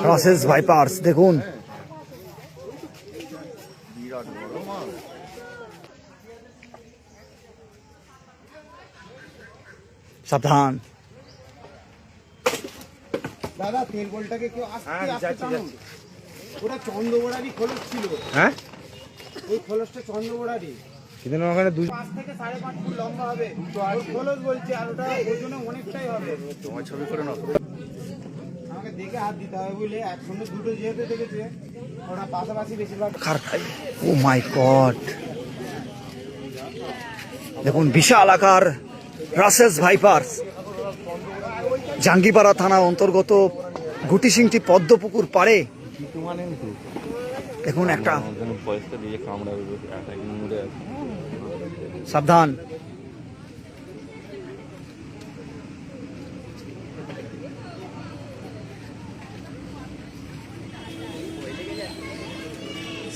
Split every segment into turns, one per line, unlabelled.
Process Vipers দেখুন, সাবধান।
দাদা তেল বলটাকে কেউ আস্তে আস্তে টানুন। ওটা চন্দ্রবোড়ারই খোলস ছিল।
হ্যাঁ,
ওই খোলসটা চন্দ্রবোড়ারই।
কিন্তু ওখানে
5 থেকে 5.5 ফুট লম্বা হবে। ওই খোলস বলছে, আর ওটা ওজনে অনেকটাই হবে।
তোমার ছবি করে নাও।
আমাকে দেখে হাত দিতে হবে বুঝলে, একসঙ্গে দুটো যেহেতু দেখেছে ওরা পাশাপাশি বেশিরভাগ।
ও মাই গড, দেখুন বিশাল আকার প্রসেস ভাইপার্স। জাঙ্গিপাড়া থানা অন্তর্গত গুটিসিংটি পদ্মপুকুর পাড়ে দেখুন একটা, সাবধান।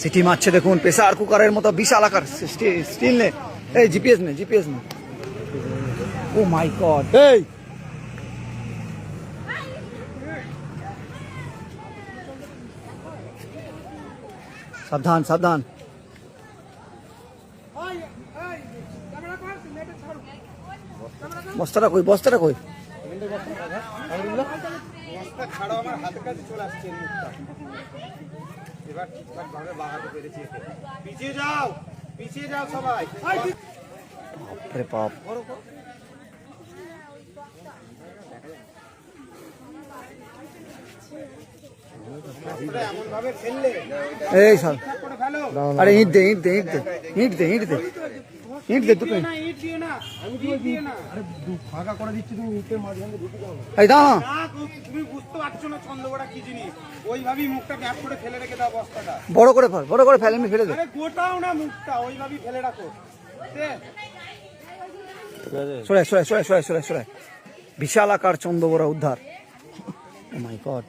সিটি মারছে দেখুন, প্রেসার কুকারের মতো বিশাল আকার স্টিল নে, এই জিপিএস নে, জিপিএস নে। ও মাই গড, এই সাবধান সাবধান। বস্তাটা কই, বস্তাটা কই?
বস্তা ছাড়াও আমার হাতের কাছে চলে আসছে মুখটা। এবার ঠিকঠাক ভাবে বাগাতে পেরেছি। পিছিয়ে যাও, পিছিয়ে যাও সবাই।
আরে বাপ,
এমন ভাবে ফেললে
এই সব,
ঠিকঠাক করে ফেলো।
আরে ইট দে, ইট দে, ইট দে, ইট দে, ইট দে, ইট দে দুটো।
না ইট দিও না, আমি দিও না। আরে ফাঁকা করে দিচ্ছি, তুমি ইটের মাঝখানে ঢুকে যাও না।
এই দাও,
না তুমি বুঝতে পারছো না চন্দ্রবোড়া কি জিনিস। ওইভাবেই মুখটা গ্যাপ করে ফেলে রেখে দাও বস্তাটা।
বড় করে ফেল, বড় করে ফেল, আমি ফেলে দে।
আরে গোটাও না মুখটা, ওইভাবেই ফেলে রাখো।
সরে সরে সরে সরে সরে সরে। বিশাল আকার চন্দ্রবোড়া উদ্ধার। ও মাই গড,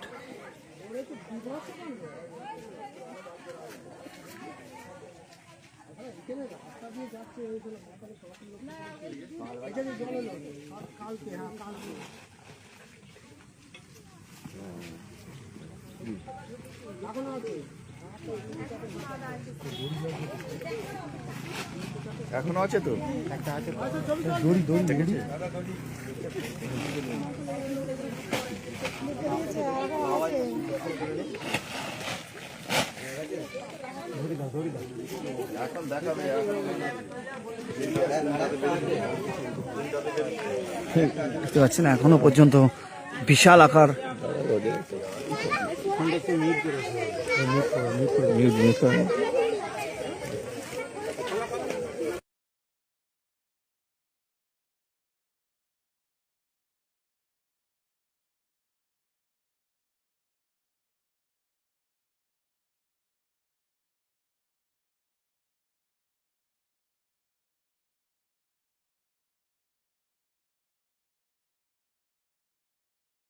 এখনো আছে তো, একটা আছে দড়ি দড়ি দড়ি। বুঝতে পারছি না, এখনো পর্যন্ত বিশাল আকার। মিউট